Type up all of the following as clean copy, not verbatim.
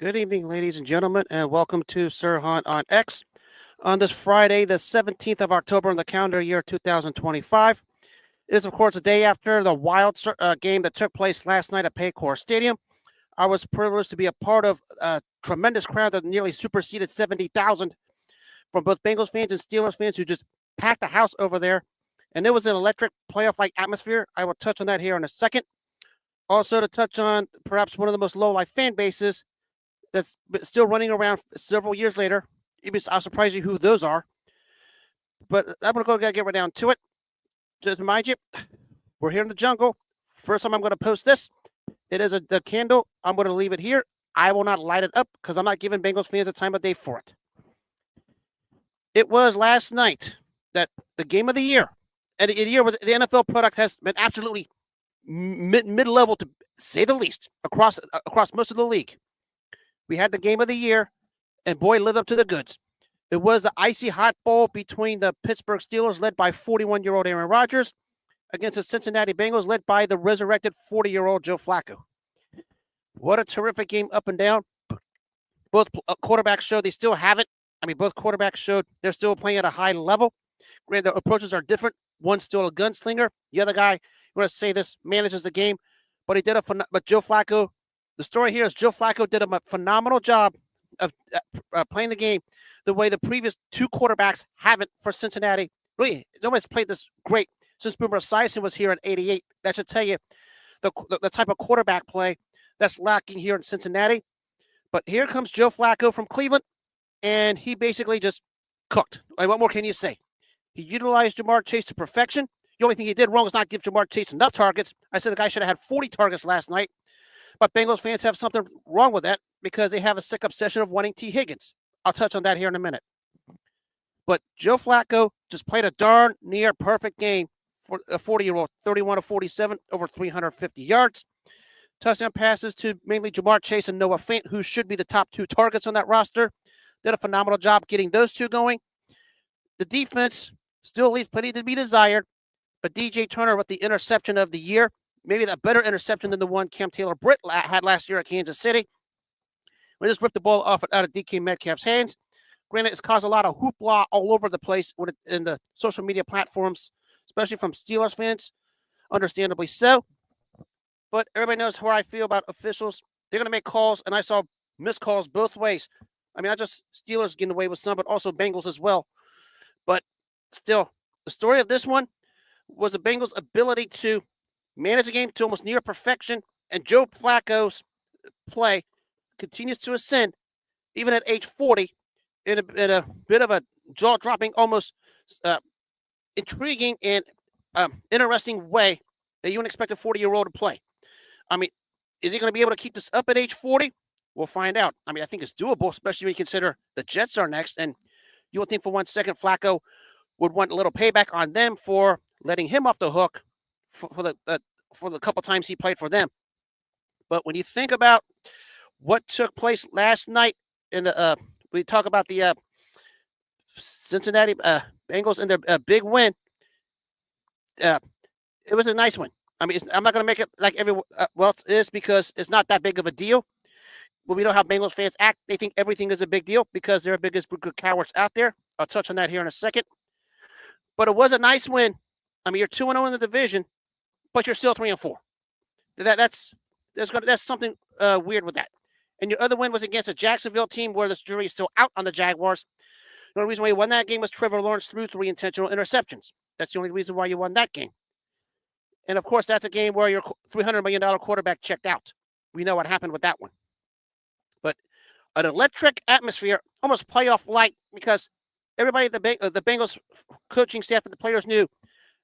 Good evening, ladies and gentlemen, and welcome to Sir Hunt on X on this Friday, the 17th of October in the calendar year 2025. It is, of course, the day after the game that took place last night at Paycor Stadium. I was privileged to be a part of a tremendous crowd that nearly superseded 70,000 from both Bengals fans and Steelers fans who just packed the house over there. And it was an electric playoff-like atmosphere. I will touch on that here in a second. Also, to touch on perhaps one of the most low-life fan bases that's still running around several years later. I'll surprise you who those are. But I'm going to go get right down to it. Just remind you, we're here in the jungle. First time I'm going to post this. It is the candle. I'm going to leave it here. I will not light it up because I'm not giving Bengals fans a time of day for it. It was last night that the game of the year, and a year where the NFL product has been absolutely mid-level to say the least across most of the league. We had the game of the year, and boy, lived up to the goods. It was the Icy Hot Bowl between the Pittsburgh Steelers, led by 41-year-old Aaron Rodgers, against the Cincinnati Bengals, led by the resurrected 40-year-old Joe Flacco. What a terrific game up and down. Both quarterbacks showed they still have it. Both quarterbacks showed they're still playing at a high level. Granted, the approaches are different. One's still a gunslinger. The other guy, you want to say this, manages the game, but but Joe Flacco. The story here is Joe Flacco did a phenomenal job of playing the game the way the previous two quarterbacks haven't for Cincinnati. Really, nobody's played this great since Boomer Esiason was here in '88. That should tell you the type of quarterback play that's lacking here in Cincinnati. But here comes Joe Flacco from Cleveland, and he basically just cooked. What more can you say? He utilized Jamar Chase to perfection. The only thing he did wrong was not give Jamar Chase enough targets. I said the guy should have had 40 targets last night. But Bengals fans have something wrong with that because they have a sick obsession of wanting T. Higgins. I'll touch on that here in a minute. But Joe Flacco just played a darn near perfect game for a 40-year-old, 31 of 47, over 350 yards. Touchdown passes to mainly Jamar Chase and Noah Fant, who should be the top two targets on that roster. Did a phenomenal job getting those two going. The defense still leaves plenty to be desired, but DJ Turner with the interception of the year, maybe a better interception than the one Cam Taylor-Britt had last year at Kansas City. We just ripped the ball out of DK Metcalf's hands. Granted, it's caused a lot of hoopla all over the place in the social media platforms, especially from Steelers fans, understandably so. But everybody knows how I feel about officials. They're going to make calls, and I saw missed calls both ways. Not just Steelers getting away with some, but also Bengals as well. But still, the story of this one was the Bengals' ability to manage the game to almost near perfection, and Joe Flacco's play continues to ascend, even at age 40, in a bit of a jaw-dropping, almost intriguing and interesting way that you wouldn't expect a 40-year-old to play. Is he going to be able to keep this up at age 40? We'll find out. I think it's doable, especially when you consider the Jets are next, and you would think for 1 second Flacco would want a little payback on them for letting him off the hook for the couple times he played for them. But when you think about what took place last night we talk about the Cincinnati Bengals and their big win. It was a nice one. I'm not going to make it like everyone else is because it's not that big of a deal. But we know how Bengals fans act. They think everything is a big deal because they're the biggest group of cowards out there. I'll touch on that here in a second. But it was a nice win. You're 2-0 in the division, but you're still 3-4. That's something weird with that. And your other win was against a Jacksonville team where the jury is still out on the Jaguars. The only reason why you won that game was Trevor Lawrence threw 3 intentional interceptions. That's the only reason why you won that game. And, of course, that's a game where your $300 million quarterback checked out. We know what happened with that one. But an electric atmosphere, almost playoff-like, because everybody at the Bengals coaching staff and the players knew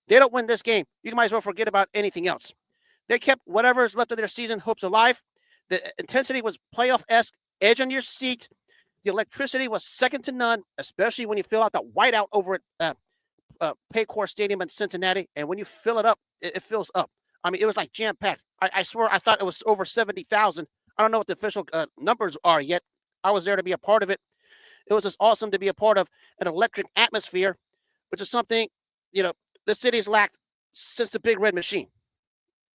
they don't win this game. You might as well forget about anything else. They kept whatever is left of their season hopes alive. The intensity was playoff-esque, edge on your seat. The electricity was second to none, especially when you fill out the whiteout over at Paycor Stadium in Cincinnati. And when you fill it up, it fills up. It was like jam-packed. I swear I thought it was over 70,000. I don't know what the official numbers are yet. I was there to be a part of it. It was just awesome to be a part of an electric atmosphere, which is something, the city's lacked since the Big Red Machine.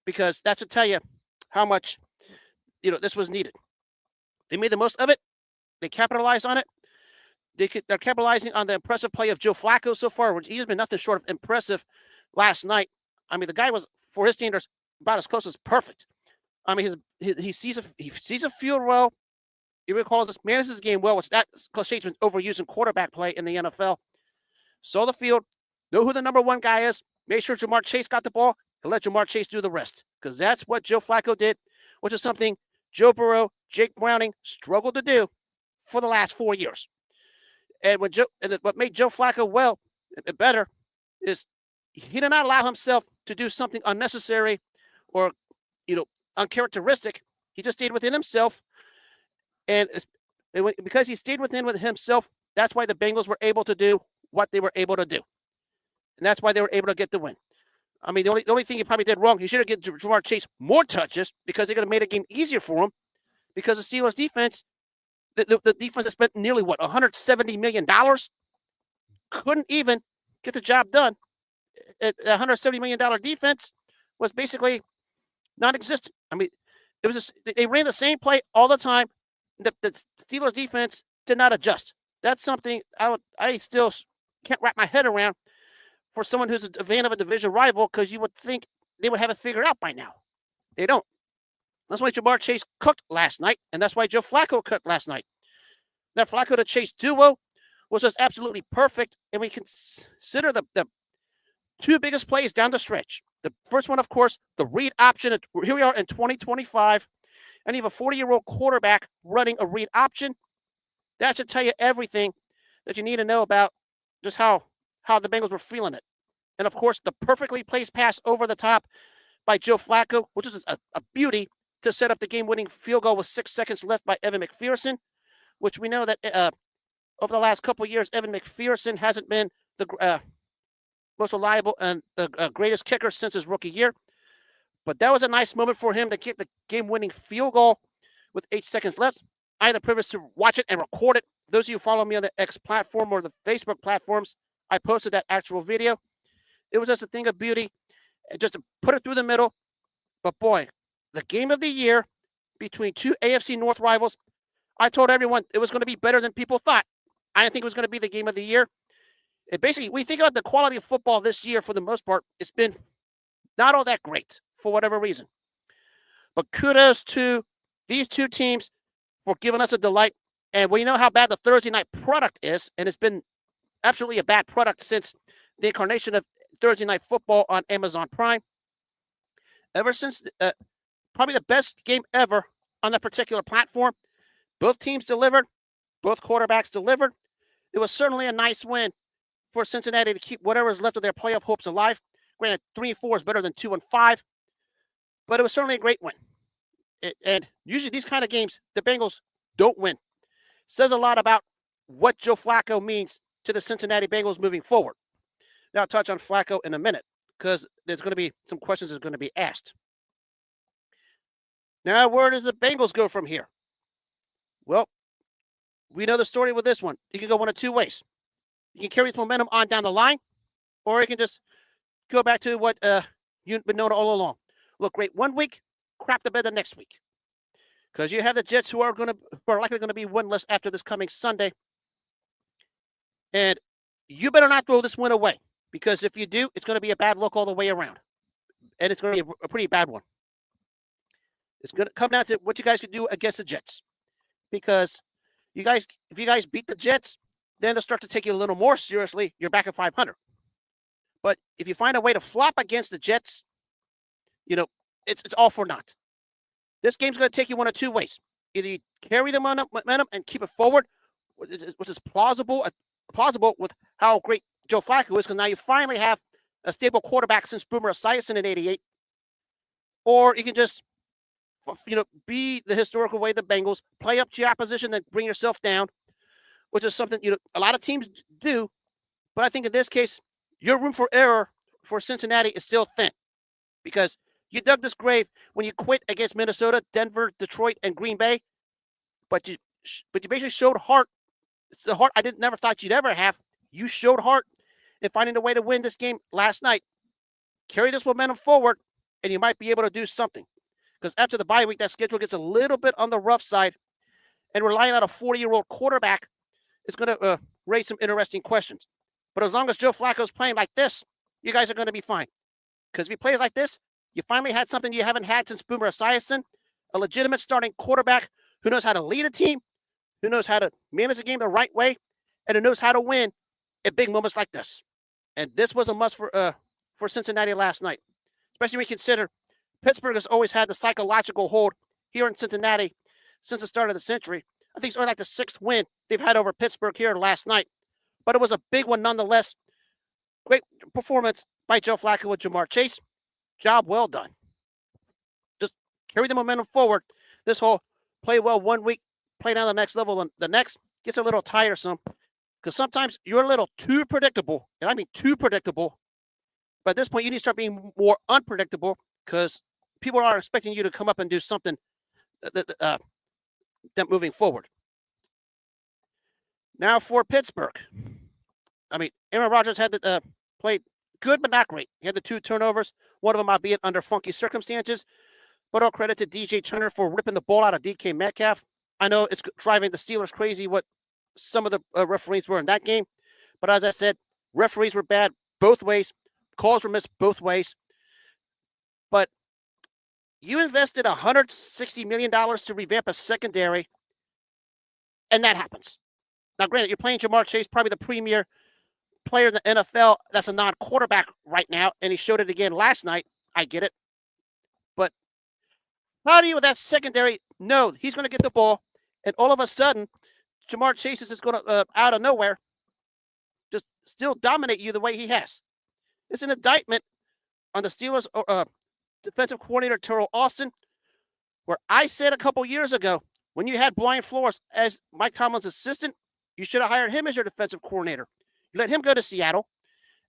Because that should tell you how much, this was needed. They made the most of it. They capitalized on it. They're capitalizing on the impressive play of Joe Flacco so far, which he's been nothing short of impressive last night. I mean, the guy was, for his standards, about as close as perfect. I mean, he sees a field well. He recalls this, manages his game well, which that cliche has been overused in quarterback play in the NFL. Saw the field, know who the number one guy is, made sure Jamar Chase got the ball, and let Jamar Chase do the rest. Because that's what Joe Flacco did, which is something Joe Burrow, Jake Browning struggled to do for the last 4 years. And what made Joe Flacco better is he did not allow himself to do something unnecessary or uncharacteristic. He just stayed within himself, and because he stayed within himself, that's why the Bengals were able to do what they were able to do, and that's why they were able to get the win. I mean, the only thing he probably did wrong, he should have given Jamar Chase more touches because they could have made the game easier for him. Because the Steelers defense, the defense that spent nearly $170 million, couldn't even get the job done. A $170 million defense was basically non-existent. I mean, they ran the same play all the time. The Steelers defense did not adjust. That's something I still can't wrap my head around for someone who's a fan of a division rival, because you would think they would have it figured out by now. They don't. That's why Jamar Chase cooked last night, and that's why Joe Flacco cooked last night. That Flacco to Chase duo was just absolutely perfect, and we consider the two biggest plays down the stretch. The first one, of course, the read option. Here we are in 2025, and you have a 40-year-old quarterback running a read option. That should tell you everything that you need to know about just how the Bengals were feeling it. And, of course, the perfectly placed pass over the top by Joe Flacco, which is a beauty to set up the game-winning field goal with 6 seconds left by Evan McPherson, which we know that over the last couple of years, Evan McPherson hasn't been the most reliable and the greatest kicker since his rookie year. But that was a nice moment for him to get the game-winning field goal with 8 seconds left. I had the privilege to watch it and record it. Those of you who follow me on the X platform or the Facebook platforms, I posted that actual video. It was just a thing of beauty, just to put it through the middle. But boy, the game of the year between two AFC North rivals, I told everyone it was going to be better than people thought. I didn't think it was going to be the game of the year. It basically, we think about the quality of football this year, for the most part, it's been not all that great for whatever reason. But kudos to these two teams for giving us a delight. And we know how bad the Thursday night product is, and it's been absolutely a bad product since the incarnation of Thursday night football on Amazon Prime. Ever since, probably the best game ever on that particular platform. Both teams delivered. Both quarterbacks delivered. It was certainly a nice win for Cincinnati to keep whatever is left of their playoff hopes alive. Granted, 3-4 is better than 2-5, but it was certainly a great win. And usually these kind of games, the Bengals don't win. Says a lot about what Joe Flacco means to the Cincinnati Bengals moving forward. Now I'll touch on Flacco in a minute, because there's going to be some questions that's going to be asked. Now, where does the Bengals go from here? Well, we know the story with this one. You can go one of two ways. You can carry this momentum on down the line, or you can just go back to what you've been known all along. Look great one week, crap the bed the next week. Because you have the Jets who are likely going to be winless after this coming Sunday. And you better not throw this win away, because if you do, it's going to be a bad look all the way around. And it's going to be a pretty bad one. It's going to come down to what you guys can do against the Jets. Because if you guys beat the Jets, then they'll start to take you a little more seriously. You're back at 500. But if you find a way to flop against the Jets, it's all for naught. This game's going to take you one of two ways. Either you carry the momentum and keep it forward, which is plausible with how great Joe Flacco is, because now you finally have a stable quarterback since Boomer Esiason in '88. Or you can just be the historical way the Bengals play up to your opposition and bring yourself down, which is something a lot of teams do. But I think in this case, your room for error for Cincinnati is still thin, because you dug this grave when you quit against Minnesota, Denver, Detroit, and Green Bay. But you basically showed heart. It's the heart I never thought you'd ever have. You showed heart in finding a way to win this game last night. Carry this momentum forward, and you might be able to do something. Because after the bye week, that schedule gets a little bit on the rough side. and relying on a 40-year-old quarterback is going to raise some interesting questions. But as long as Joe Flacco's playing like this, you guys are going to be fine. Because if he plays like this, you finally had something you haven't had since Boomer Esiason, a legitimate starting quarterback who knows how to lead a team, who knows how to manage the game the right way, and who knows how to win at big moments like this. And this was a must for Cincinnati last night, especially when you consider Pittsburgh has always had the psychological hold here in Cincinnati since the start of the century. I think it's only like the 6th win they've had over Pittsburgh here last night, but it was a big one nonetheless. Great performance by Joe Flacco and Jamar Chase. Job well done. Just carry the momentum forward. This whole play well one week, play down the next level, and the next gets a little tiresome because sometimes you're a little too predictable, and I mean too predictable. But at this point, you need to start being more unpredictable because people are expecting you to come up and do something that moving forward. Now for Pittsburgh. I mean, Aaron Rodgers had to play good, but not great. He had the 2 turnovers, one of them albeit under funky circumstances. But all credit to DJ Turner for ripping the ball out of DK Metcalf. I know it's driving the Steelers crazy what some of the referees were in that game. But as I said, referees were bad both ways. Calls were missed both ways. But you invested $160 million to revamp a secondary, and that happens. Now, granted, you're playing Jamar Chase, probably the premier player in the NFL that's a non-quarterback right now, and he showed it again last night. I get it. But how do you, with that secondary, know he's going to get the ball, and all of a sudden, Jamar Chase is just going to, out of nowhere, just still dominate you the way he has? It's an indictment on the Steelers defensive coordinator, Terrell Austin, where I said a couple years ago, when you had Brian Flores as Mike Tomlin's assistant, you should have hired him as your defensive coordinator. You let him go to Seattle.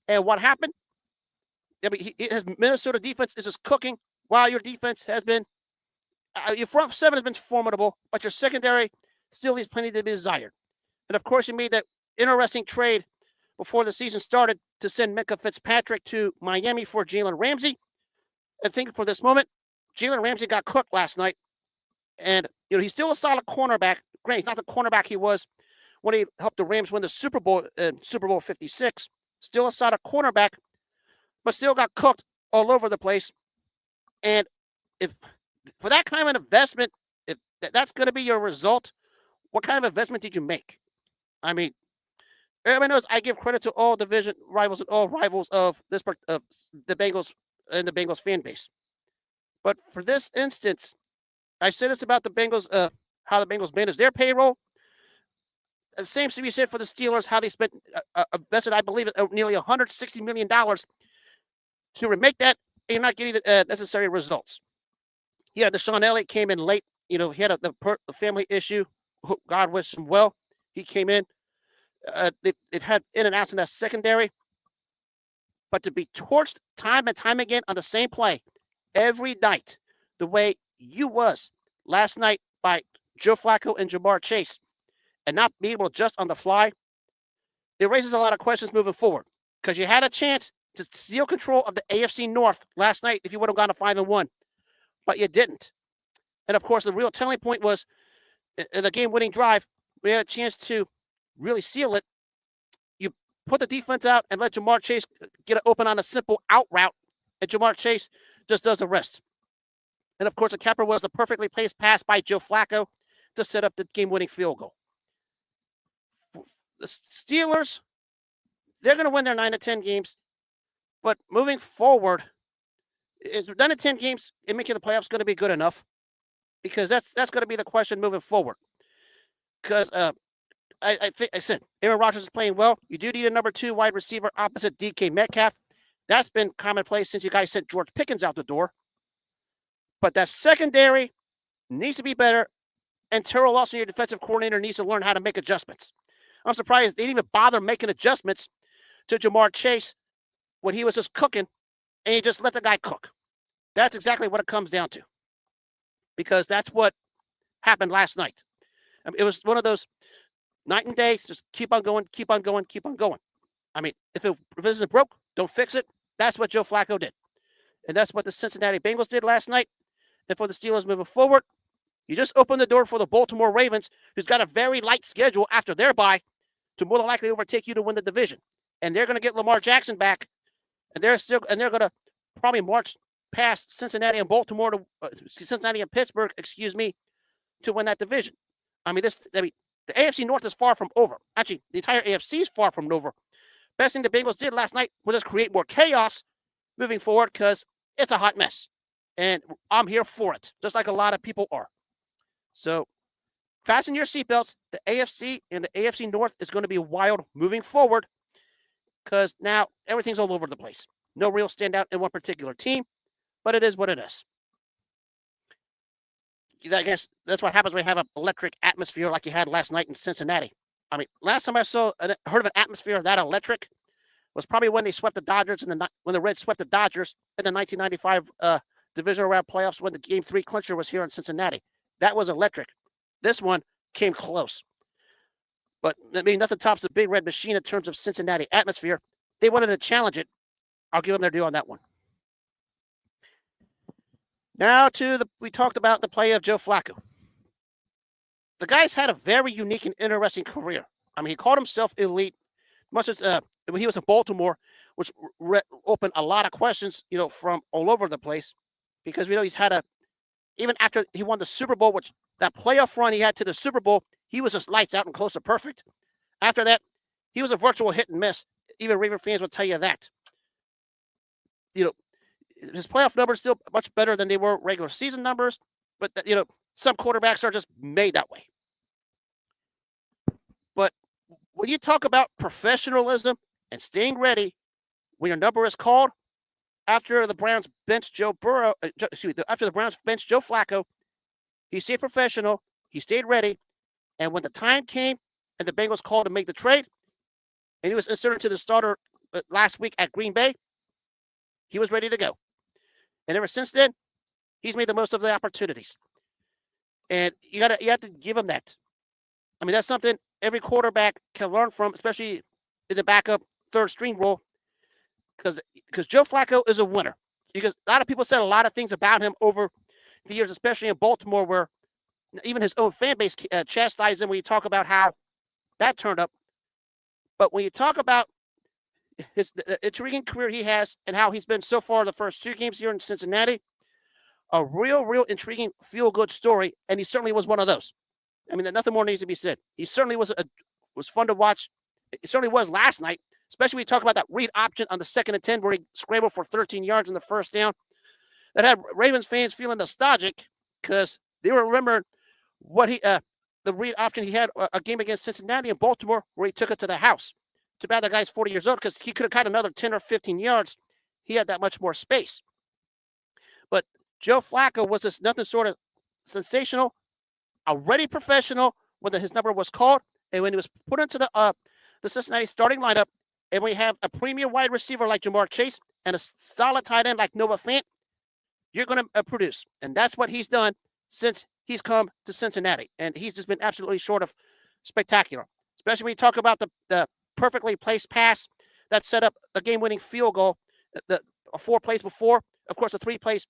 And what happened? I mean, his Minnesota defense is just cooking while your defense has been, your front 7 has been formidable, but your secondary still leaves plenty to be desired. And of course, you made that interesting trade before the season started to send Minkah Fitzpatrick to Miami for Jalen Ramsey. And think for this moment, Jalen Ramsey got cooked last night. And, he's still a solid cornerback. Granted, he's not the cornerback he was when he helped the Rams win the Super Bowl in Super Bowl 56. Still a solid cornerback, but still got cooked all over the place. And if for that kind of investment, if that's going to be your result, what kind of investment did you make? I mean, everybody knows I give credit to all division rivals and all rivals of this of the Bengals and the Bengals fan base. But for this instance, I say this about the Bengals, how the Bengals manage their payroll. The same to be said for the Steelers, how they spent invested, I believe, nearly $160 million to remake that, and you're not getting the necessary results. Yeah, Deshaun Elliott came in late. He had a family issue. God wish him well. He came in. It had in and outs in that secondary. But to be torched time and time again on the same play every night, the way you was last night by Joe Flacco and Jamar Chase, and not be able to adjust on the fly, it raises a lot of questions moving forward. Because you had a chance to steal control of the AFC North last night if you would have gone to 5-1, but you didn't. And of course, the real telling point was in the game-winning drive. We had a chance to really seal it. You put the defense out and let Jamar Chase get it open on a simple out route, and Jamar Chase just does the rest. And of course, the capper was the perfectly placed pass by Joe Flacco to set up the game-winning field goal. The Steelers, they're going to win their 9-10 games, but moving forward, is 9-10 games in making the playoffs going to be good enough? Because that's going to be the question moving forward. Because I said Aaron Rodgers is playing well. You do need a number 2 wide receiver opposite DK Metcalf. That's been commonplace since you guys sent George Pickens out the door. But that secondary needs to be better, and Terrell Lawson, your defensive coordinator, needs to learn how to make adjustments. I'm surprised they didn't even bother making adjustments to Jamar Chase when he was just cooking, and he just let the guy cook. That's exactly what it comes down to, because that's what happened last night. I mean, it was one of those night and day, just keep on going, keep on going, keep on going. I mean, if it isn't broke, don't fix it. That's what Joe Flacco did. And that's what the Cincinnati Bengals did last night. And for the Steelers moving forward, You just opened the door for the Baltimore Ravens, who's got a very light schedule after their bye, to more than likely overtake you to win the division. And they're going to get Lamar Jackson back, and they're going to probably march past Cincinnati and Baltimore to Cincinnati and Pittsburgh, to win that division. The AFC North is far from over. Actually, the entire AFC is far from over. Best thing the Bengals did last night was just create more chaos moving forward because it's a hot mess. And I'm here for it, just like a lot of people are. So fasten your seatbelts. The AFC and the AFC North is going to be wild moving forward because now everything's all over the place. No real standout in one particular team, but it is what it is. I guess that's what happens when you have an electric atmosphere like you had last night in Cincinnati. Last time I heard of an atmosphere that electric was probably when they swept the Dodgers when the Reds swept the Dodgers in the 1995 divisional round playoffs when the Game 3 clincher was here in Cincinnati. That was electric. This one came close. But nothing tops the Big Red Machine in terms of Cincinnati atmosphere. They wanted to challenge it. I'll give them their due on that one. Now we talked about the play of Joe Flacco. The guy's had a very unique and interesting career. He called himself elite, much as when he was in Baltimore, which opened a lot of questions, from all over the place, because we know he's had even after he won the Super Bowl, which that playoff run he had to the Super Bowl, he was just lights out and close to perfect. After that, he was a virtual hit and miss. Even Raven fans will tell you that. His playoff numbers still much better than they were regular season numbers, but some quarterbacks are just made that way. But when you talk about professionalism and staying ready when your number is called, after the Browns benched Joe Flacco, he stayed professional, he stayed ready, and when the time came and the Bengals called to make the trade, and he was inserted to the starter last week at Green Bay, he was ready to go. And ever since then, he's made the most of the opportunities. And you have to give him that. That's something every quarterback can learn from, especially in the backup third string role, because Joe Flacco is a winner. Because a lot of people said a lot of things about him over the years, especially in Baltimore, where even his own fan base chastised him when you talk about how that turned up. But when you talk about the intriguing career he has and how he's been so far the first 2 games here in Cincinnati, a real intriguing, feel-good story, and he certainly was one of those. Nothing more needs to be said. He certainly was fun to watch. It certainly was last night, especially when you talk about that read option on the 2nd and 10 where he scrambled for 13 yards in the first down. That had Ravens fans feeling nostalgic because they were remembering what the read option he had a game against Cincinnati and Baltimore where he took it to the house. Too bad the guy's 40 years old because he could have got another 10 or 15 yards. He had that much more space. But Joe Flacco was just nothing sort of sensational, already professional when his number was called, and when he was put into the Cincinnati starting lineup, and we have a premium wide receiver like Jamar Chase and a solid tight end like Noah Fant, you're going to produce. And that's what he's done since he's come to Cincinnati. And he's just been absolutely short of spectacular, especially when you talk about the perfectly placed pass that set up a game-winning field goal, 4 plays before. Of course, the 3 plays,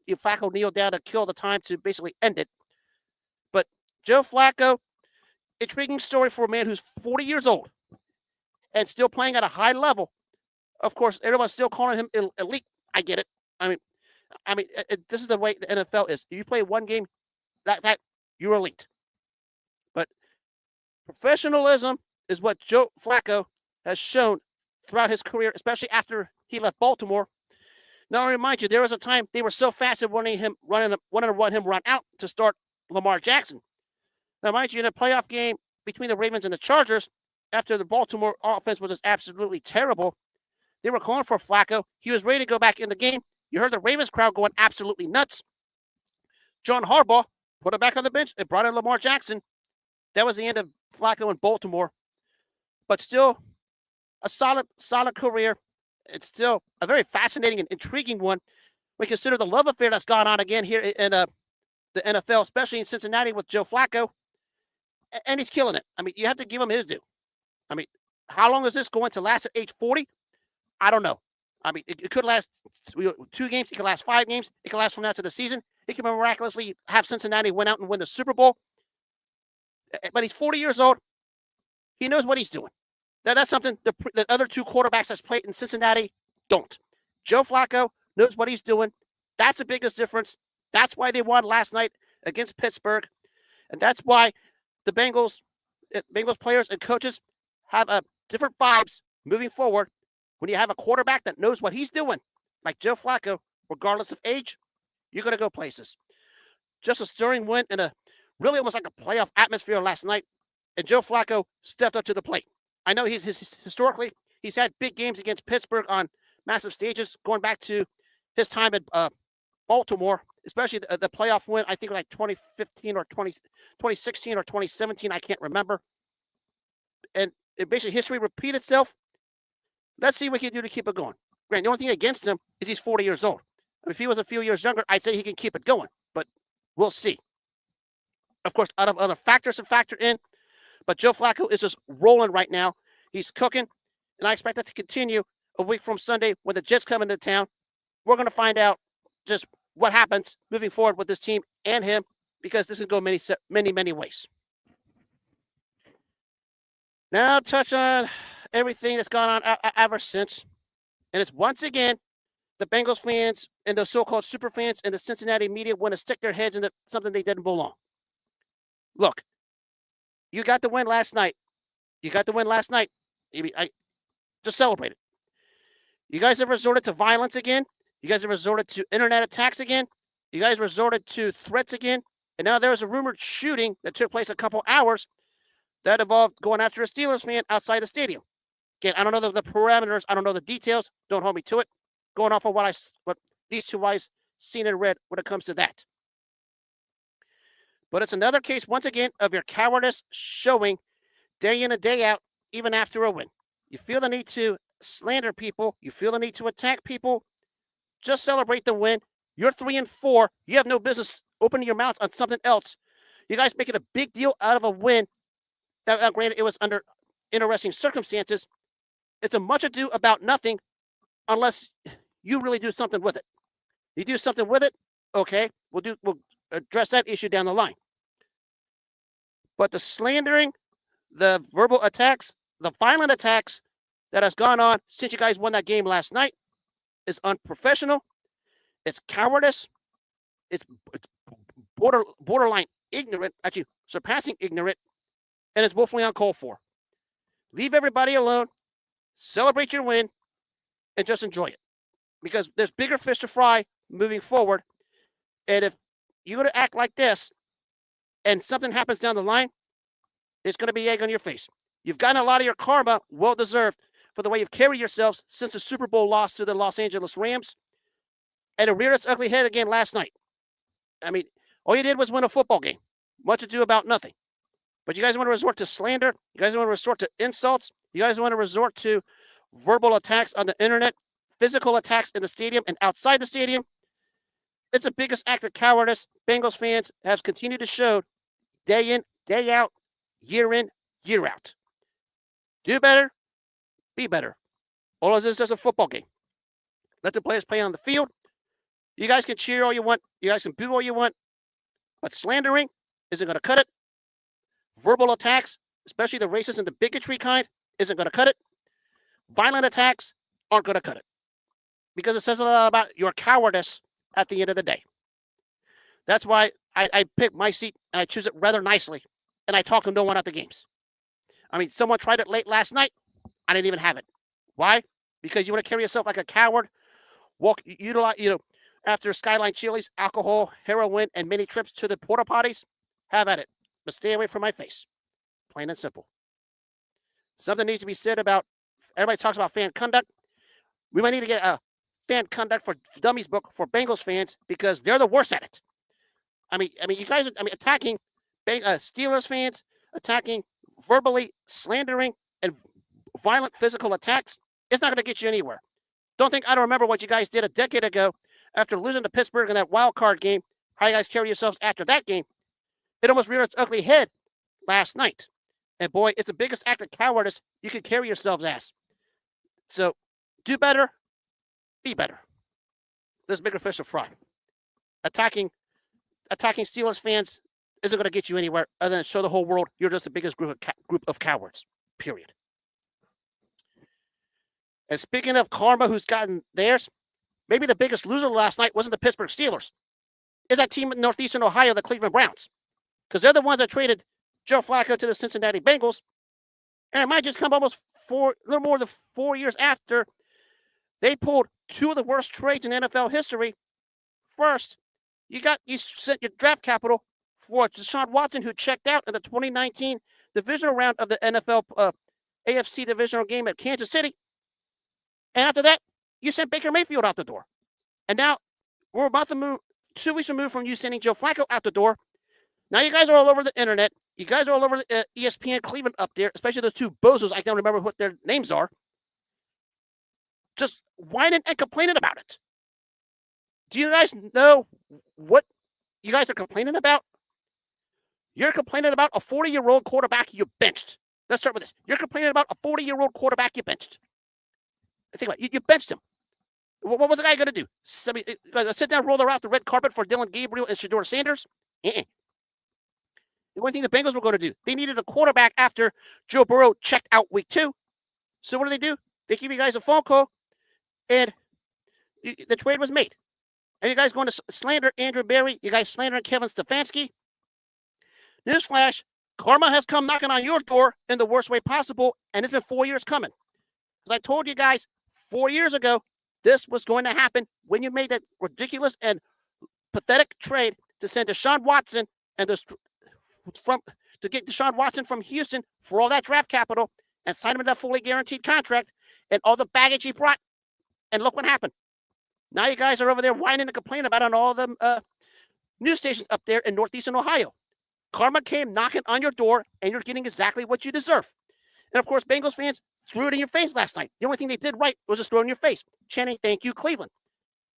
Flacco kneeled down to kill the time to basically end it. But Joe Flacco, intriguing story for a man who's 40 years old and still playing at a high level. Of course, everyone's still calling him elite. I get it. This is the way the NFL is. If you play one game, that you're elite. But professionalism is what Joe Flacco has shown throughout his career, especially after he left Baltimore. Now, I remind you, there was a time they were so fast at wanting to run him run out to start Lamar Jackson. Now, mind you, in a playoff game between the Ravens and the Chargers, after the Baltimore offense was just absolutely terrible, they were calling for Flacco. He was ready to go back in the game. You heard the Ravens crowd going absolutely nuts. John Harbaugh put him back on the bench and brought in Lamar Jackson. That was the end of Flacco in Baltimore. But still, a solid career. It's still a very fascinating and intriguing one. We consider the love affair that's gone on again here in the NFL, especially in Cincinnati with Joe Flacco. And he's killing it. You have to give him his due. How long is this going to last at age 40? I don't know. I mean, it could last 2 games. It could last 5 games. It could last from now to the season. He could miraculously have Cincinnati win out and win the Super Bowl. But he's 40 years old. He knows what he's doing. That's something the other 2 quarterbacks that's played in Cincinnati don't. Joe Flacco knows what he's doing. That's the biggest difference. That's why they won last night against Pittsburgh. And that's why the Bengals players and coaches have different vibes moving forward. When you have a quarterback that knows what he's doing, like Joe Flacco, regardless of age, you're going to go places. Just a stirring win in a really almost like a playoff atmosphere last night. And Joe Flacco stepped up to the plate. I know historically, he's had big games against Pittsburgh on massive stages, going back to his time at Baltimore, especially the playoff win, I think like 2015 or 2016 or 2017, I can't remember. And basically history repeat itself. Let's see what he can do to keep it going. Grant, the only thing against him is he's 40 years old. If he was a few years younger, I'd say he can keep it going, but we'll see. Of course, out of other factors to factor in, but Joe Flacco is just rolling right now. He's cooking, and I expect that to continue a week from Sunday when the Jets come into town. We're going to find out just what happens moving forward with this team and him, because this can go many ways. Now, I'll touch on everything that's gone on ever since, and it's once again the Bengals fans and the so-called super fans and the Cincinnati media want to stick their heads into something they didn't belong. Look, you got the win last night. I just celebrate it. You guys have resorted to violence again. You guys have resorted to internet attacks again. You guys resorted to threats again. And now there's a rumored shooting that took place a couple hours that involved going after a Steelers fan outside the stadium. Again, I don't know the parameters. I don't know the details. Don't hold me to it. Going off of what these 2 eyes seen and read when it comes to that. But it's another case, once again, of your cowardice showing day in and day out, even after a win. You feel the need to slander people. You feel the need to attack people. Just celebrate the win. You're 3-4. You have no business opening your mouth on something else. You guys making a big deal out of a win. Granted, it was under interesting circumstances. It's a much ado about nothing unless you really do something with it. You do something with it, okay, we'll address that issue down the line. But the slandering, the verbal attacks, the violent attacks that has gone on since you guys won that game last night is unprofessional. It's cowardice. It's borderline ignorant, actually surpassing ignorant, and it's woefully uncalled for. Leave everybody alone, celebrate your win, and just enjoy it. Because there's bigger fish to fry moving forward. And if you're going to act like this and something happens down the line, it's going to be egg on your face. You've gotten a lot of your karma, well-deserved, for the way you've carried yourselves since the Super Bowl loss to the Los Angeles Rams. And it reared its ugly head again last night. I mean, all you did was win a football game. Much ado about nothing. But you guys want to resort to slander. You guys want to resort to insults. You guys want to resort to verbal attacks on the internet, physical attacks in the stadium and outside the stadium. It's the biggest act of cowardice Bengals fans have continued to show day in, day out, year in, year out. Do better, be better. All of this is just a football game. Let the players play on the field. You guys can cheer all you want. You guys can boo all you want. But slandering isn't going to cut it. Verbal attacks, especially the racist and the bigotry kind, isn't going to cut it. Violent attacks aren't going to cut it. Because it says a lot about your cowardice at the end of the day. That's why I pick my seat and I choose it rather nicely. And I talk to no one at the games. I mean, someone tried it late last night. I didn't even have it. Why? Because you want to carry yourself like a coward. After Skyline Chili's, alcohol, heroin, and many trips to the porta potties, have at it. But stay away from my face. Plain and simple. Something needs to be said about, everybody talks about fan conduct. We might need to get a fan conduct for dummies book for Bengals fans because they're the worst at it. I mean, you guys are attacking Steelers fans, attacking verbally, slandering, and violent physical attacks. It's not going to get you anywhere. Don't think I don't remember what you guys did a decade ago after losing to Pittsburgh in that wild card game, how you guys carry yourselves after that game. It almost reared its ugly head last night. And boy, it's the biggest act of cowardice you can carry yourselves as. So do better, Be better. There's bigger fish to fry. Attacking Steelers fans isn't going to get you anywhere other than show the whole world you're just the biggest group of cowards. Period. And speaking of karma, who's gotten theirs, maybe the biggest loser last night wasn't the Pittsburgh Steelers. It's that team in Northeastern Ohio, the Cleveland Browns. Because they're the ones that traded Joe Flacco to the Cincinnati Bengals. And it might just come almost a little more than 4 years after they pulled two of the worst trades in NFL history. First, you sent your draft capital for Deshaun Watson, who checked out in the 2019 divisional round of the NFL AFC divisional game at Kansas City. And after that, you sent Baker Mayfield out the door. And now we're about to move 2 weeks removed from you sending Joe Flacco out the door. Now you guys are all over the internet. You guys are all over the ESPN Cleveland up there, especially those two bozos. I don't remember what their names are. Just whining and complaining about it. Do you guys know what you guys are complaining about? You're complaining about a 40-year-old quarterback you benched. Let's start with this. You're complaining about a 40-year-old quarterback you benched. Think about it. You benched him. What was the guy going to do? Sit down, roll out the red carpet for Dylan Gabriel and Shedeur Sanders? The only thing the Bengals were going to do, they needed a quarterback after Joe Burrow checked out week 2. So what do? They give you guys a phone call, and the trade was made. And you guys going to slander Andrew Berry. You guys slandering Kevin Stefanski. Newsflash, karma has come knocking on your door in the worst way possible, and it's been 4 years coming. Because I told you guys 4 years ago, this was going to happen when you made that ridiculous and pathetic trade to send Deshaun Watson and to get Deshaun Watson from Houston for all that draft capital and sign him to that fully guaranteed contract and all the baggage he brought. And look what happened. Now you guys are over there whining and complaining about it on all the news stations up there in Northeastern Ohio. Karma came knocking on your door, and you're getting exactly what you deserve. And, of course, Bengals fans threw it in your face last night. The only thing they did right was just throw it in your face, chanting, "Thank you, Cleveland."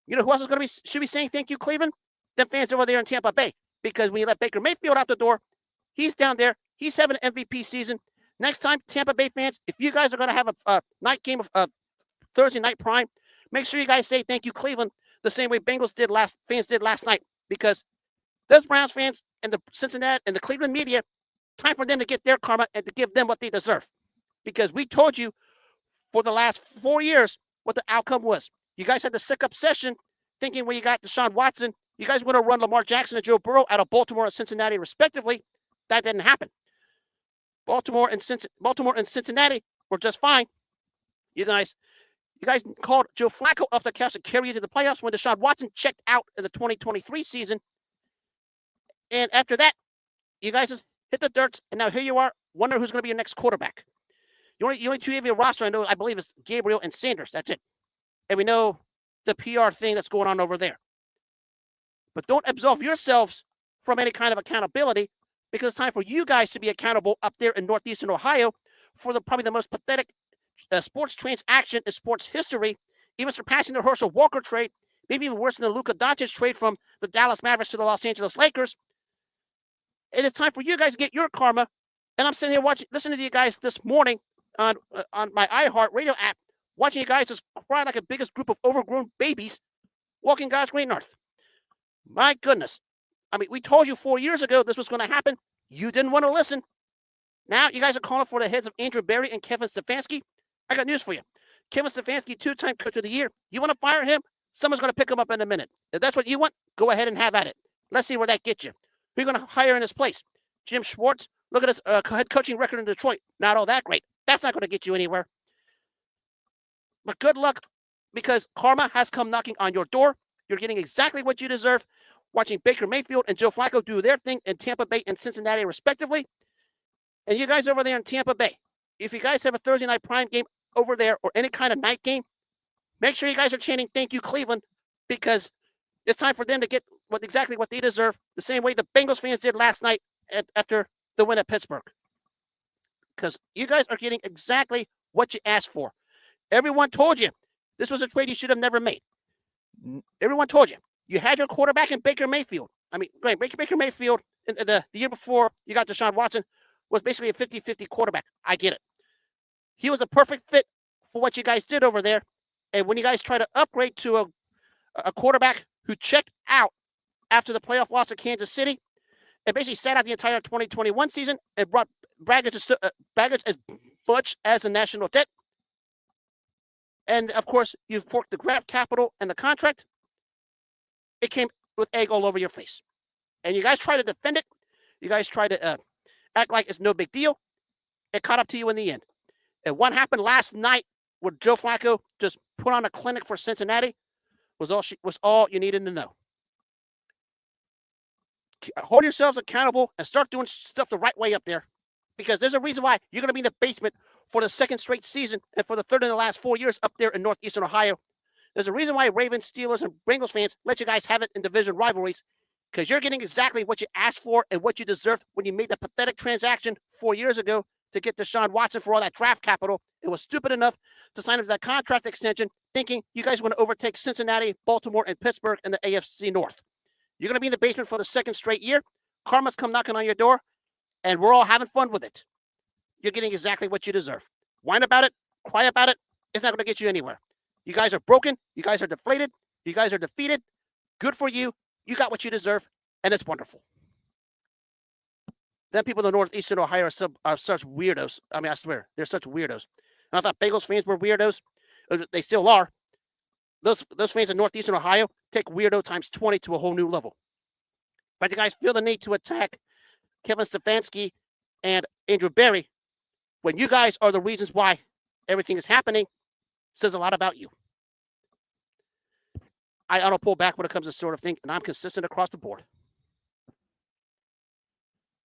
You know who else should be saying thank you, Cleveland? Them fans over there in Tampa Bay. Because when you let Baker Mayfield out the door, he's down there. He's having an MVP season. Next time, Tampa Bay fans, if you guys are going to have a night game of Thursday night prime, make sure you guys say thank you, Cleveland, the same way fans did last night. Because those Browns fans and the Cincinnati and the Cleveland media, time for them to get their karma and to give them what they deserve. Because we told you for the last 4 years what the outcome was. You guys had the sick obsession thinking when you got Deshaun Watson, you guys were going to run Lamar Jackson and Joe Burrow out of Baltimore and Cincinnati, respectively. That didn't happen. Baltimore and Cincinnati were just fine. You guys called Joe Flacco off the couch to carry you to the playoffs when Deshaun Watson checked out in the 2023 season. And after that, you guys just hit the dirt, and now here you are, wondering who's going to be your next quarterback. The only two of your roster I know, I believe, is Gabriel and Sanders. That's it. And we know the PR thing that's going on over there. But don't absolve yourselves from any kind of accountability, because it's time for you guys to be accountable up there in Northeastern Ohio for probably the most pathetic sports transaction in sports history, even surpassing the Herschel Walker trade, maybe even worse than the Luka Doncic trade from the Dallas Mavericks to the Los Angeles Lakers. It is time for you guys to get your karma. And I'm sitting here listening to you guys this morning on my iHeart Radio app, watching you guys just cry like the biggest group of overgrown babies walking God's green earth. My goodness. I mean, we told you 4 years ago this was going to happen. You didn't want to listen. Now you guys are calling for the heads of Andrew Berry and Kevin Stefanski. I got news for you. Kevin Stefanski, 2-time coach of the year. You want to fire him? Someone's going to pick him up in a minute. If that's what you want, go ahead and have at it. Let's see where that gets you. Who are you going to hire in his place? Jim Schwartz? Look at his head coaching record in Detroit. Not all that great. That's not going to get you anywhere. But good luck, because karma has come knocking on your door. You're getting exactly what you deserve, watching Baker Mayfield and Joe Flacco do their thing in Tampa Bay and Cincinnati, respectively. And you guys over there in Tampa Bay, if you guys have a Thursday night prime game over there or any kind of night game, make sure you guys are chanting "Thank you, Cleveland," because it's time for them to get exactly what they deserve, the same way the Bengals fans did last night after the win at Pittsburgh. Because you guys are getting exactly what you asked for. Everyone told you this was a trade you should have never made. Everyone told you. You had your quarterback in Baker Mayfield. I mean, Baker Mayfield, in the year before you got Deshaun Watson, was basically a 50-50 quarterback. I get it. He was a perfect fit for what you guys did over there. And when you guys try to upgrade to a quarterback who checked out after the playoff loss to Kansas City and basically sat out the entire 2021 season and brought baggage as much as the national debt. And of course, you forked the draft capital and the contract. It came with egg all over your face. And you guys try to defend it. You guys try to act like it's no big deal. It caught up to you in the end. And what happened last night where Joe Flacco just put on a clinic for Cincinnati was all you needed to know. Hold yourselves accountable and start doing stuff the right way up there, because there's a reason why you're going to be in the basement for the second straight season and for the third in the last 4 years up there in northeastern Ohio. There's a reason why Ravens, Steelers, and Bengals fans let you guys have it in division rivalries, because you're getting exactly what you asked for and what you deserved when you made the pathetic transaction 4 years ago to get Deshaun Watson for all that draft capital. It was stupid enough to sign up for that contract extension, thinking you guys want to overtake Cincinnati, Baltimore, and Pittsburgh in the AFC North. You're going to be in the basement for the second straight year. Karma's come knocking on your door, and we're all having fun with it. You're getting exactly what you deserve. Whine about it, cry about it. It's not going to get you anywhere. You guys are broken. You guys are deflated. You guys are defeated. Good for you. You got what you deserve, and it's wonderful. Then people in the northeastern Ohio are such weirdos. I mean, I swear, they're such weirdos. And I thought Bengals fans were weirdos. They still are. Those fans in northeastern Ohio take weirdo times 20 to a whole new level. But you guys feel the need to attack Kevin Stefanski and Andrew Berry when you guys are the reasons why everything is happening, says a lot about you. I don't pull back when it comes to this sort of thing, and I'm consistent across the board.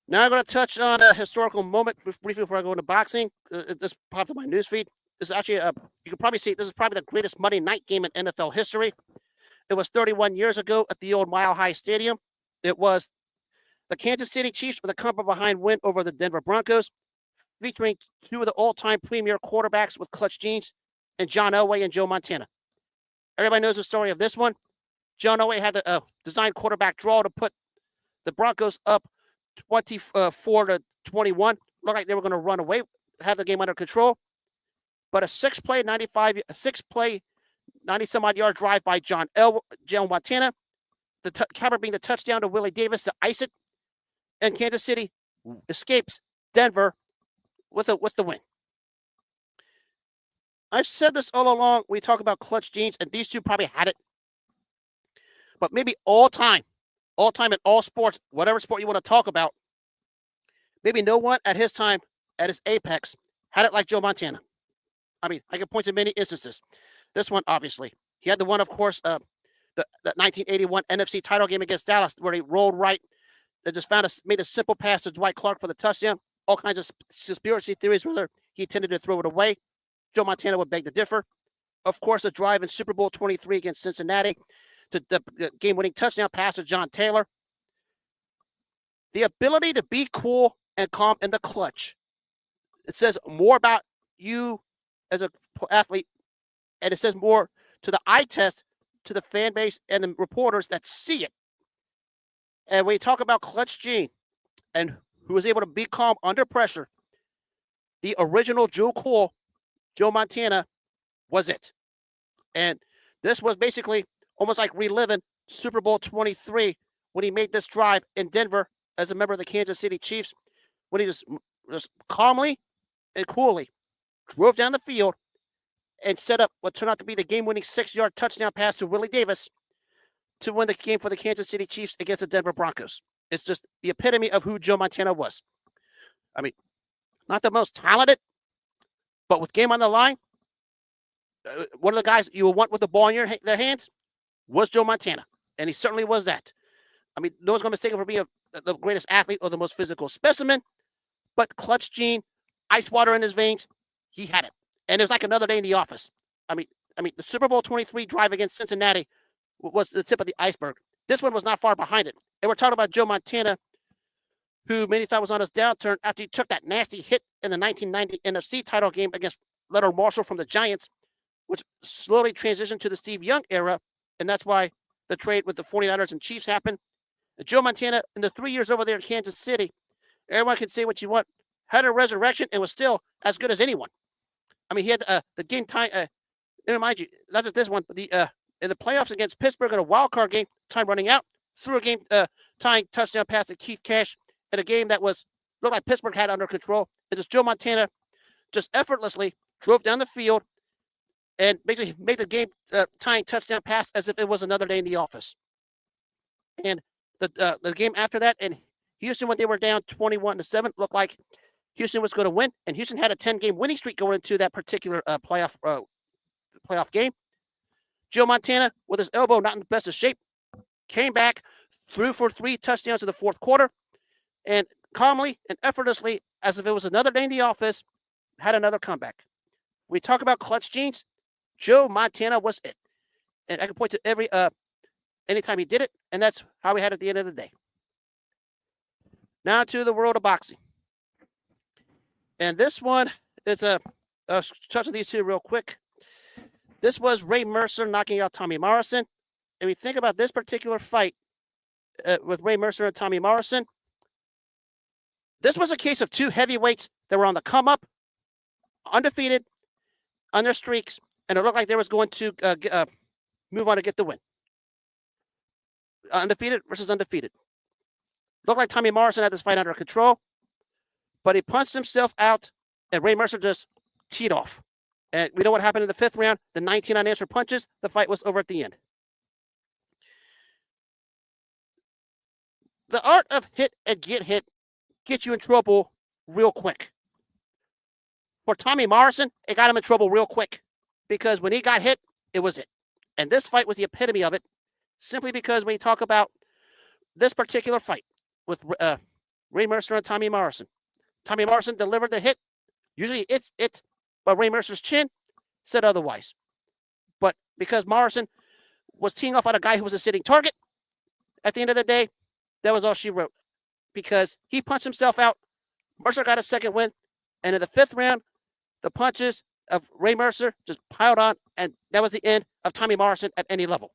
Now I'm going to touch on a historical moment briefly before I go into boxing. This popped up my newsfeed. This is actually, you can probably see, this is probably the greatest Monday night game in NFL history. It was 31 years ago at the old Mile High Stadium. It was the Kansas City Chiefs with a come-from-behind win over the Denver Broncos, featuring two of the all-time premier quarterbacks with clutch genes, and John Elway and Joe Montana. Everybody knows the story of this one. John Elway had the designed quarterback draw to put the Broncos up 24-21. Looked like they were going to run away, have the game under control. But a six-play, 90-some-odd yard drive by Joe Montana, the cover being the touchdown to Willie Davis to ice it, and Kansas City escapes Denver with the win. I've said this all along. We talk about clutch genes, and these two probably had it. But maybe all time in all sports, whatever sport you want to talk about, maybe no one at his time, at his apex, had it like Joe Montana. I mean, I can point to many instances. This one, obviously. He had the one, of course, the 1981 NFC title game against Dallas, where he rolled right and just made a simple pass to Dwight Clark for the touchdown. All kinds of conspiracy theories, whether he intended to throw it away. Joe Montana would beg to differ. Of course, the drive in Super Bowl 23 against Cincinnati to the game-winning touchdown pass to John Taylor. The ability to be cool and calm in the clutch. It says more about you as an athlete, and it says more to the eye test, to the fan base and the reporters that see it. And when you talk about clutch gene and who was able to be calm under pressure, the original Joe Cool, Joe Montana, was it. And this was basically almost like reliving Super Bowl 23 when he made this drive in Denver as a member of the Kansas City Chiefs, when he just calmly and coolly drove down the field and set up what turned out to be the game-winning 6-yard touchdown pass to Willie Davis to win the game for the Kansas City Chiefs against the Denver Broncos. It's just the epitome of who Joe Montana was. I mean, not the most talented, but with game on the line, one of the guys you would want with the ball in their hands was Joe Montana, and he certainly was that. I mean, no one's going to mistake him for being the greatest athlete or the most physical specimen, but clutch gene, ice water in his veins, he had it. And it was like another day in the office. I mean, the Super Bowl 23 drive against Cincinnati was the tip of the iceberg. This one was not far behind it. And we're talking about Joe Montana, who many thought was on his downturn after he took that nasty hit in the 1990 NFC title game against Leonard Marshall from the Giants, which slowly transitioned to the Steve Young era. And that's why the trade with the 49ers and Chiefs happened. And Joe Montana, in the 3 years over there in Kansas City, everyone can say what you want, had a resurrection and was still as good as anyone. I mean, he had the game time, And remind you, not just this one, but in the playoffs against Pittsburgh in a wild card game, time running out, threw a game tying touchdown pass to Keith Cash in a game that looked like Pittsburgh had under control. And just Joe Montana just effortlessly drove down the field and basically made the game tying touchdown pass as if it was another day in the office. And the game after that, and Houston, when they were down 21-7, looked like Houston was going to win, and Houston had a 10-game winning streak going into that particular playoff game. Joe Montana, with his elbow not in the best of shape, came back, threw for 3 touchdowns in the fourth quarter, and calmly and effortlessly, as if it was another day in the office, had another comeback. We talk about clutch genes. Joe Montana was it. And I can point to anytime he did it, and that's how we had it at the end of the day. Now to the world of boxing. And this one is touching these two real quick. This was Ray Mercer knocking out Tommy Morrison. And we think about this particular fight with Ray Mercer and Tommy Morrison. This was a case of 2 heavyweights that were on the come up, undefeated, on their streaks, and it looked like they was going to move on to get the win. Undefeated versus undefeated. Looked like Tommy Morrison had this fight under control, but he punched himself out, and Ray Mercer just teed off. And we know what happened in the 5th round. The 19 unanswered punches. The fight was over at the end. The art of hit and get hit gets you in trouble real quick. For Tommy Morrison, it got him in trouble real quick because when he got hit, it was it. And this fight was the epitome of it, simply because when you talk about this particular fight with Ray Mercer and Tommy Morrison delivered the hit. Usually it's but Ray Mercer's chin said otherwise. But because Morrison was teeing off on a guy who was a sitting target, at the end of the day, that was all she wrote. Because he punched himself out. Mercer got a second win. And in the 5th round, the punches of Ray Mercer just piled on, and that was the end of Tommy Morrison at any level.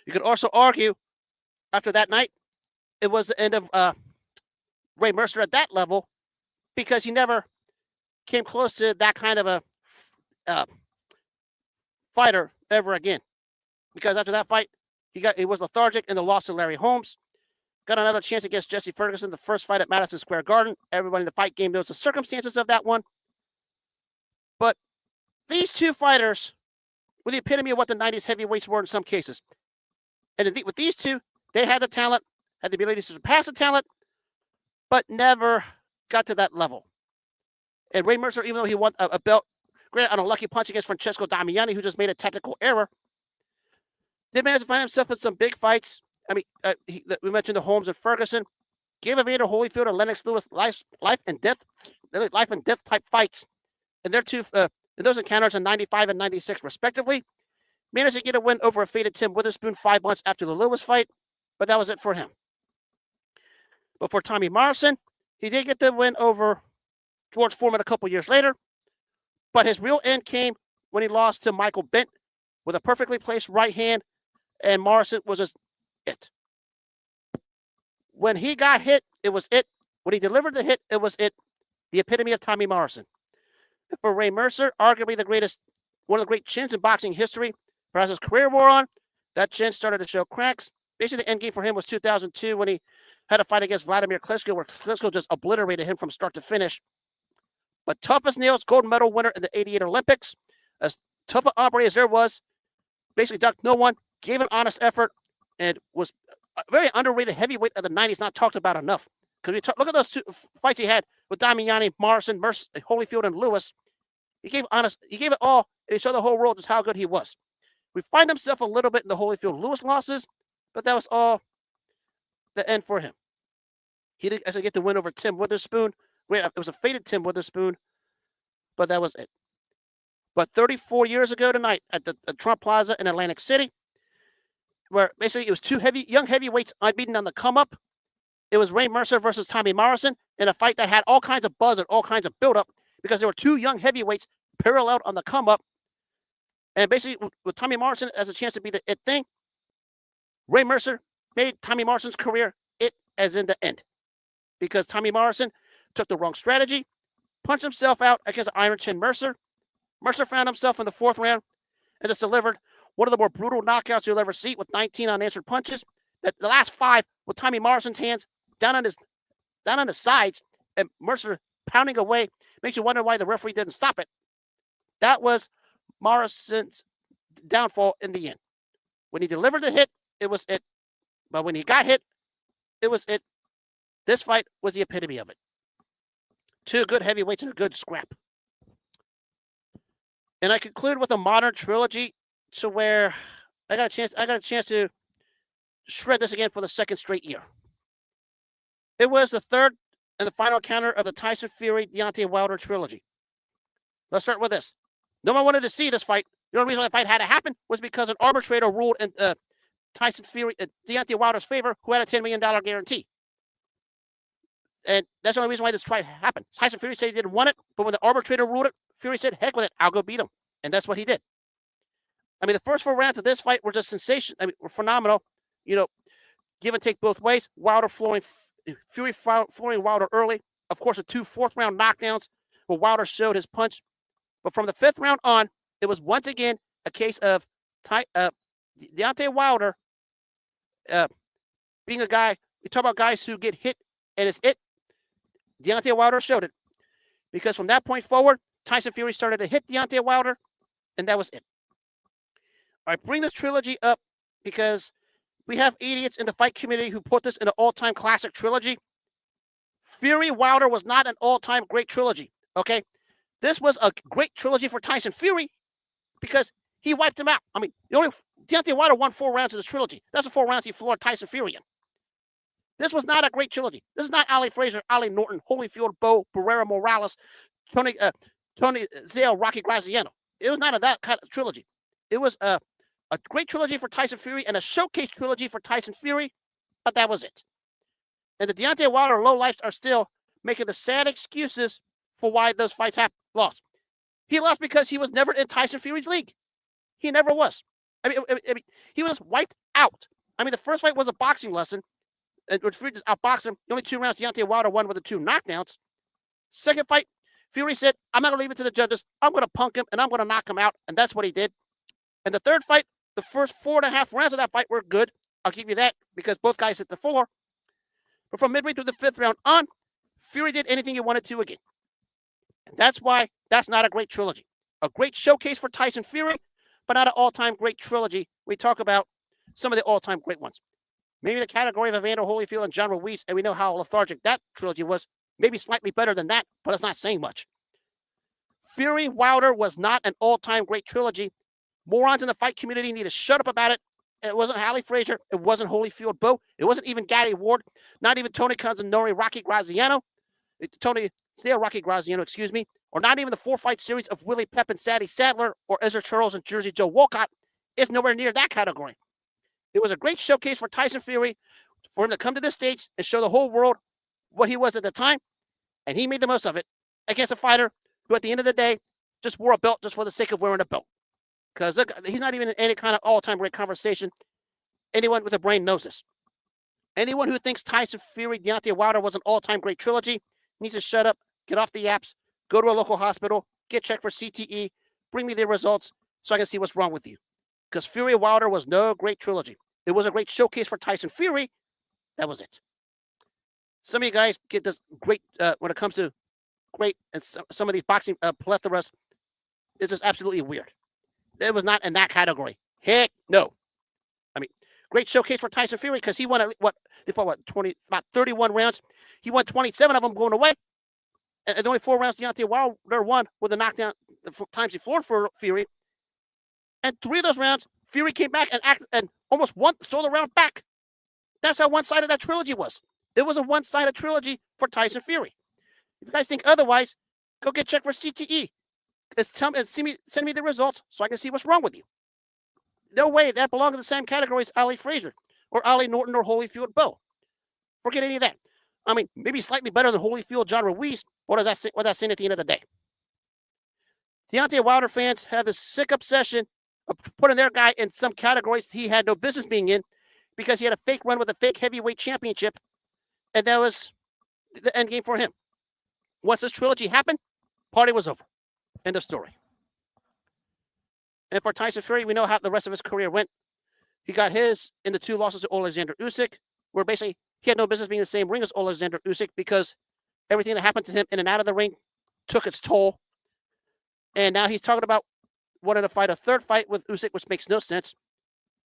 You could also argue, after that night, it was the end of Ray Mercer at that level, because he never came close to that kind of a fighter ever again. Because after that fight, he was lethargic in the loss to Larry Holmes. Got another chance against Jesse Ferguson, the first fight at Madison Square Garden. Everybody in the fight game knows the circumstances of that one. But these 2 fighters were the epitome of what the 90s heavyweights were in some cases. And with these 2, they had the talent, had the ability to surpass the talent, but never got to that level. And Ray Mercer, even though he won a belt, granted on a lucky punch against Francesco Damiani, who just made a technical error, did manage to find himself in some big fights. I mean, we mentioned the Holmes and Ferguson. Gave Evander Holyfield and Lennox Lewis life and death type fights. And their 2 in those encounters in 95 and 96, respectively. Managed to get a win over a faded Tim Witherspoon 5 months after the Lewis fight, but that was it for him. But for Tommy Morrison, he did get the win over George Foreman a couple years later, but his real end came when he lost to Michael Bent with a perfectly placed right hand, and Morrison was just it. When he got hit, it was it. When he delivered the hit, it was it. The epitome of Tommy Morrison. And for Ray Mercer, arguably one of the great chins in boxing history, but as his career wore on, that chin started to show cracks. Basically, the end game for him was 2002 when he had a fight against Vladimir Klitschko, where Klitschko just obliterated him from start to finish. But tough as nails, gold medal winner in the 88 Olympics, as tough an hombre as there was, basically ducked no one, gave an honest effort, and was a very underrated heavyweight of the 90s, not talked about enough. Because look at those 2 fights he had with Damiani, Morrison, Mercer, Holyfield, and Lewis. He gave it all, and he showed the whole world just how good he was. We find himself a little bit in the Holyfield-Lewis losses, but that was all the end for him. He didn't actually get the win over Tim Witherspoon. It was a faded Tim Witherspoon, but that was it. But 34 years ago tonight at the Trump Plaza in Atlantic City, where basically it was 2 young heavyweights unbeaten on the come-up. It was Ray Mercer versus Tommy Morrison in a fight that had all kinds of buzz and all kinds of build-up because there were 2 young heavyweights paralleled on the come-up. And basically, with Tommy Morrison as a chance to be the it thing, Ray Mercer made Tommy Morrison's career it as in the end. Because Tommy Morrison took the wrong strategy, punched himself out against Iron Chin Mercer, Mercer found himself in the 4th round and just delivered one of the more brutal knockouts you'll ever see with 19 unanswered punches. The last 5 with Tommy Morrison's hands down on his sides and Mercer pounding away. Makes you wonder why the referee didn't stop it. That was Morrison's downfall in the end. When he delivered the hit, it was it. But when he got hit, it was it. This fight was the epitome of it. 2 good heavyweights and a good scrap. And I conclude with a modern trilogy to where I got a chance to shred this again for the 2nd straight year. It was the 3rd and the final encounter of the Tyson Fury Deontay Wilder trilogy. Let's start with this. No one wanted to see this fight. The only reason the fight had to happen was because an arbitrator ruled in Tyson Fury, Deontay Wilder's favor, who had a $10 million guarantee. And that's the only reason why this fight happened. Tyson Fury said he didn't want it, but when the arbitrator ruled it, Fury said, heck with it, I'll go beat him. And that's what he did. I mean, the first 4 rounds of this fight were just sensational. I mean, were phenomenal. You know, give and take both ways. Fury flooring Wilder early. Of course, the 2 4th-round knockdowns where Wilder showed his punch. But from the 5th round on, it was once again a case of Deontay Wilder being a guy. We talk about guys who get hit, and it's it. Deontay Wilder showed it. Because from that point forward, Tyson Fury started to hit Deontay Wilder, and that was it. I bring this trilogy up because we have idiots in the fight community who put this in an all-time classic trilogy. Fury Wilder was not an all-time great trilogy, okay? This was a great trilogy for Tyson Fury because he wiped him out. I mean, Deontay Wilder won 4 rounds of this trilogy. That's the 4 rounds he floored Tyson Fury in. This was not a great trilogy. This is not Ali Frazier, Ali Norton, Holyfield, Bo, Barrera Morales, Tony Zale, Rocky Graziano. It was not that kind of trilogy. It was a great trilogy for Tyson Fury and a showcase trilogy for Tyson Fury, but that was it. And the Deontay Wilder lowlifes are still making the sad excuses for why those fights lost. He lost because he was never in Tyson Fury's league. He never was. I mean, he was wiped out. I mean, the first fight was a boxing lesson, which Fury just outboxed him. The only 2 rounds Deontay Wilder won with the 2 knockdowns. Second fight, Fury said, I'm not going to leave it to the judges. I'm going to punk him, and I'm going to knock him out, and that's what he did. And the 3rd fight, the first 4.5 rounds of that fight were good. I'll give you that because both guys hit the floor. But from midway through the 5th round on, Fury did anything he wanted to again. And that's why that's not a great trilogy. A great showcase for Tyson Fury, but not an all-time great trilogy. We talk about some of the all-time great ones. Maybe the category of Evander Holyfield and John Ruiz, and we know how lethargic that trilogy was. Maybe slightly better than that, but it's not saying much. Fury Wilder was not an all-time great trilogy. Morons in the fight community need to shut up about it. It wasn't Ali Frazier. It wasn't Holyfield Bo. It wasn't even Gatti Ward. Not even Tony Canzanori, Rocky Graziano. Rocky Graziano, excuse me. Or not even the 4-fight series of Willie Pep and Sadie Sadler or Ezra Charles and Jersey Joe Walcott. It's nowhere near that category. It was a great showcase for Tyson Fury for him to come to this stage and show the whole world what he was at the time. And he made the most of it against a fighter who at the end of the day just wore a belt just for the sake of wearing a belt. Because he's not even in any kind of all-time great conversation. Anyone with a brain knows this. Anyone who thinks Tyson Fury, Deontay Wilder was an all-time great trilogy needs to shut up, get off the apps, go to a local hospital, get checked for CTE, bring me their results so I can see what's wrong with you. Because Fury Wilder was no great trilogy. It was a great showcase for Tyson Fury. That was it. Some of you guys get this great, when it comes to great, and some of these boxing plethoras, it's just absolutely weird. It was not in that category. Heck no. I mean, great showcase for Tyson Fury because he won about 31 rounds. He won 27 of them going away. And only 4 rounds Deontay Wilder won with a knockdown the times he floored for Fury. And 3 of those rounds, Fury came back and almost stole the round back. That's how one-sided that trilogy was. It was a one-sided trilogy for Tyson Fury. If you guys think otherwise, go get checked for CTE. Send me the results so I can see what's wrong with you. No way that belongs in the same category as Ali Frazier or Ali Norton or Holyfield Bo. Forget any of that. I mean, maybe slightly better than Holyfield John Ruiz. What does that say? What does that say at the end of the day? Deontay Wilder fans have this sick obsession of putting their guy in some categories he had no business being in because he had a fake run with a fake heavyweight championship, and that was the end game for him. Once this trilogy happened, party was over. End of story. And for Tyson Fury, we know how the rest of his career went. He got his in the 2 losses to Alexander Usyk, where basically he had no business being in the same ring as Alexander Usyk because everything that happened to him in and out of the ring took its toll. And now he's talking about wanting to fight a 3rd fight with Usyk, which makes no sense.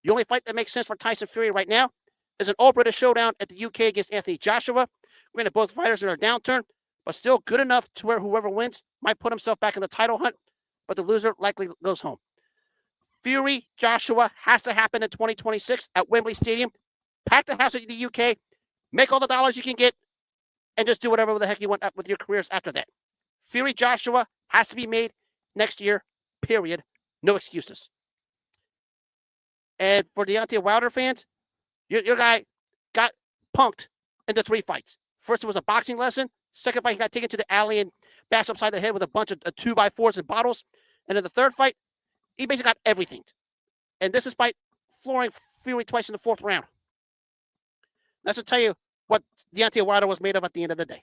The only fight that makes sense for Tyson Fury right now is an all-British showdown at the UK against Anthony Joshua. Granted, both fighters are in a downturn, but still good enough to where whoever wins might put himself back in the title hunt, but the loser likely goes home. Fury Joshua has to happen in 2026 at Wembley Stadium. Pack the house in the UK, make all the dollars you can get, and just do whatever the heck you want with your careers after that. Fury Joshua has to be made next year, period. No excuses. And for Deontay Wilder fans, your guy got punked into 3 fights. First, it was a boxing lesson. Second fight, he got taken to the alley and bashed upside the head with a bunch of 2x4s and bottles. And in the 3rd fight, he basically got everything. And this is by flooring Fury twice in the 4th round. That's to tell you what Deontay Wilder was made of at the end of the day.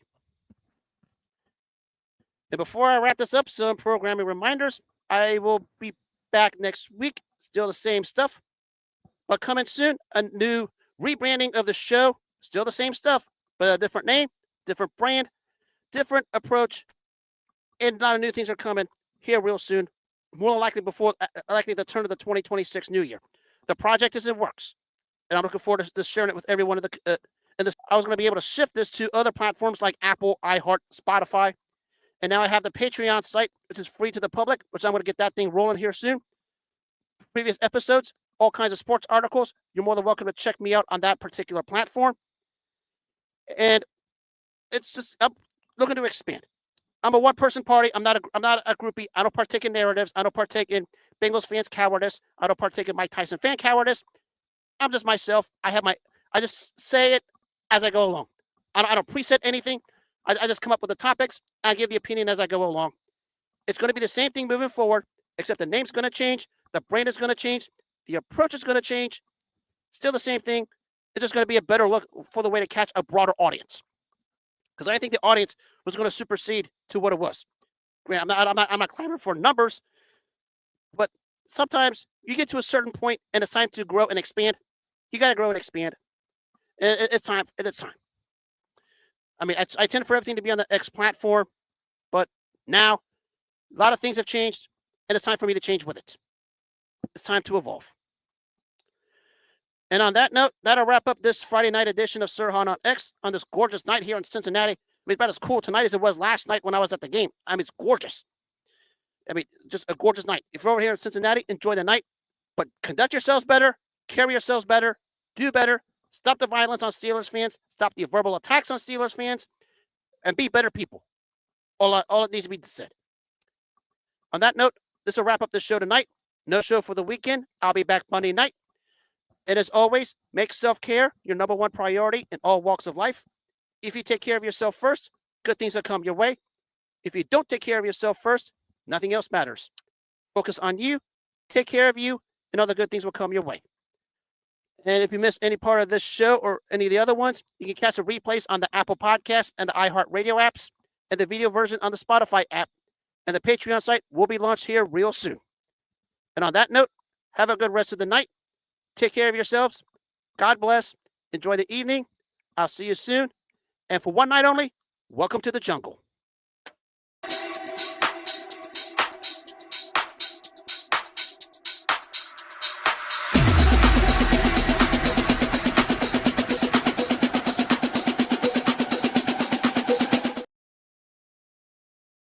And before I wrap this up, some programming reminders. I will be back next week. Still the same stuff. But coming soon, a new rebranding of the show. Still the same stuff, but a different name, different brand, different approach. And a lot of new things are coming here real soon. More likely likely the turn of the 2026 new year. The project is in works. And I'm looking forward to sharing it with everyone in the I was going to be able to shift this to other platforms like Apple, iHeart, Spotify. And now I have the Patreon site, which is free to the public, which I'm going to get that thing rolling here soon. Previous episodes, all kinds of sports articles. You're more than welcome to check me out on that particular platform. And it's just, I'm looking to expand. I'm a one-person party. I'm not a groupie. I don't partake in narratives. I don't partake in Bengals fans cowardice. I don't partake in Mike Tyson fan cowardice. I'm just myself. I just say it as I go along. I don't preset anything. I just come up with the topics. I give the opinion as I go along. It's going to be the same thing moving forward, except the name's going to change. The brand is going to change. The approach is going to change. Still the same thing. It's just going to be a better look for the way to catch a broader audience. Because I think the audience was going to supersede to what it was. I'm not clamoring for numbers, but sometimes you get to a certain point and it's time to grow and expand. You got to grow and expand. It's time. It's time. I mean, I tend for everything to be on the X platform, but now a lot of things have changed, and it's time for me to change with it. It's time to evolve. And on that note, that'll wrap up this Friday night edition of Sir Han on X on this gorgeous night here in Cincinnati. I mean, it's about as cool tonight as it was last night when I was at the game. I mean, it's gorgeous. I mean, just a gorgeous night. If you're over here in Cincinnati, enjoy the night, but conduct yourselves better, carry yourselves better, do better, stop the violence on Steelers fans, stop the verbal attacks on Steelers fans, and be better people. All it needs to be said. On that note, this will wrap up the show tonight. No show for the weekend. I'll be back Monday night. And as always, make self-care your number one priority in all walks of life. If you take care of yourself first, good things will come your way. If you don't take care of yourself first, nothing else matters. Focus on you, take care of you, and other good things will come your way. And if you missed any part of this show or any of the other ones, you can catch the replays on the Apple Podcast and the iHeart Radio apps, and the video version on the Spotify app. And the Patreon site will be launched here real soon. And on that note, have a good rest of the night. Take care of yourselves. God bless. Enjoy the evening. I'll see you soon. And for one night only, welcome to the jungle.